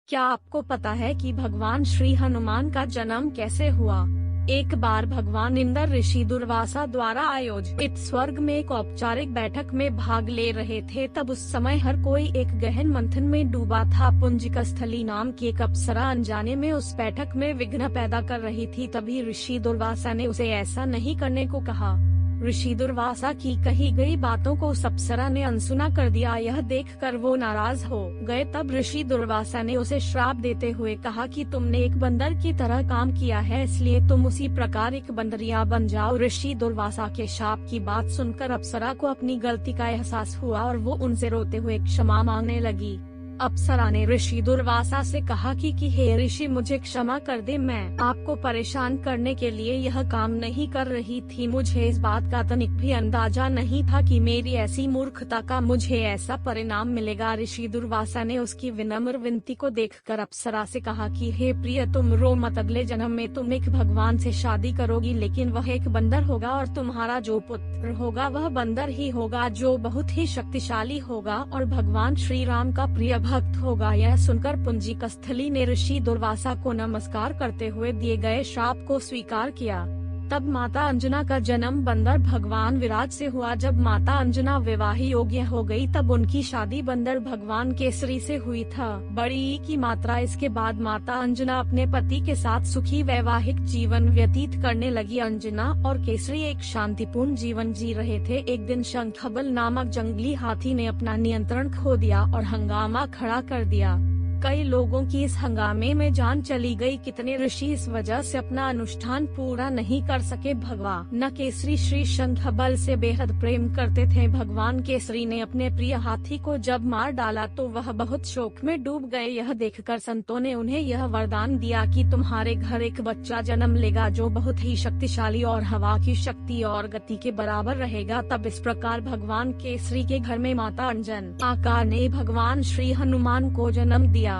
क्या आपको पता है कि भगवान श्री हनुमान का जन्म कैसे हुआ? एक बार भगवान इंद्र ऋषि दुर्वासा द्वारा आयोजित स्वर्ग में एक औपचारिक बैठक में भाग ले रहे थे। तब उस समय हर कोई एक गहन मंथन में डूबा था। पुंजिकस्थली नाम की एक अप्सरा अनजाने में उस बैठक में विघ्न पैदा कर रही थी। तभी ऋषि दुर्वासा ने उसे ऐसा नहीं करने को कहा। ऋषि दुर्वासा की कही गई बातों को उस अप्सरा ने अनसुना कर दिया। यह देखकर वो नाराज हो गए। तब ऋषि दुर्वासा ने उसे श्राप देते हुए कहा कि तुमने एक बंदर की तरह काम किया है, इसलिए तुम उसी प्रकार एक बंदरिया बन जाओ। ऋषि दुर्वासा के शाप की बात सुनकर अप्सरा को अपनी गलती का एहसास हुआ और वो उनसे रोते हुए क्षमा मांगने लगी। अप्सरा ने ऋषि दुर्वासा से कहा कि हे ऋषि, मुझे क्षमा कर दे, मैं आपको परेशान करने के लिए यह काम नहीं कर रही थी। मुझे इस बात का तनिक भी अंदाजा नहीं था कि मेरी ऐसी मूर्खता का मुझे ऐसा परिणाम मिलेगा। ऋषि दुर्वासा ने उसकी विनम्र विनती को देखकर अप्सरा से कहा कि हे प्रिय, तुम रो मत। अगले जन्म में तुम एक भगवान से शादी करोगी, लेकिन वह एक बंदर होगा और तुम्हारा जो पुत्र होगा वह बंदर ही होगा, जो बहुत ही शक्तिशाली होगा और भगवान श्री राम का प्रिय भक्त होगा। यह सुनकर पुंजिकस्थली ने ऋषि दुर्वासा को नमस्कार करते हुए दिए गए श्राप को स्वीकार किया। तब माता अंजना का जन्म बंदर भगवान विराट से हुआ। जब माता अंजना विवाह योग्य हो गई तब उनकी शादी बंदर भगवान केसरी से हुई था। बड़ी की मात्रा इसके बाद माता अंजना अपने पति के साथ सुखी वैवाहिक जीवन व्यतीत करने लगी। अंजना और केसरी एक शांतिपूर्ण जीवन जी रहे थे। एक दिन शंखबल नामक जंगली हाथी ने अपना नियंत्रण खो दिया और हंगामा खड़ा कर दिया। कई लोगों की इस हंगामे में जान चली गई। कितने ऋषि इस वजह से अपना अनुष्ठान पूरा नहीं कर सके। भगवान केसरी श्री शंखबल से बेहद प्रेम करते थे। भगवान केसरी ने अपने प्रिय हाथी को जब मार डाला तो वह बहुत शोक में डूब गए। यह देखकर संतों ने उन्हें यह वरदान दिया कि तुम्हारे घर एक बच्चा जन्म लेगा जो बहुत ही शक्तिशाली और हवा की शक्ति और गति के बराबर रहेगा। तब इस प्रकार भगवान केसरी के घर में माता अंजना ने भगवान श्री हनुमान को जन्म दिया।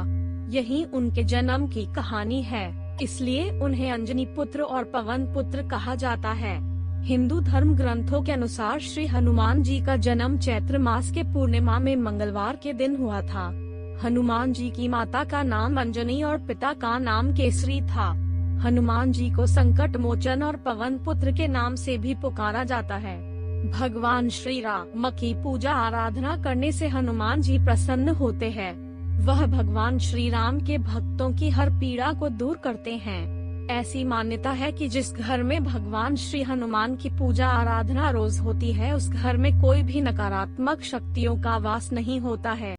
यही उनके जन्म की कहानी है, इसलिए उन्हें अंजनी पुत्र और पवन पुत्र कहा जाता है। हिंदू धर्म ग्रंथों के अनुसार श्री हनुमान जी का जन्म चैत्र मास के पूर्णिमा में मंगलवार के दिन हुआ था। हनुमान जी की माता का नाम अंजनी और पिता का नाम केसरी था। हनुमान जी को संकट मोचन और पवन पुत्र के नाम से भी पुकारा जाता है। भगवान श्री राम की पूजा आराधना करने से हनुमान जी प्रसन्न होते हैं। वह भगवान श्री राम के भक्तों की हर पीड़ा को दूर करते हैं। ऐसी मान्यता है कि जिस घर में भगवान श्री हनुमान की पूजा आराधना रोज होती है, उस घर में कोई भी नकारात्मक शक्तियों का वास नहीं होता है।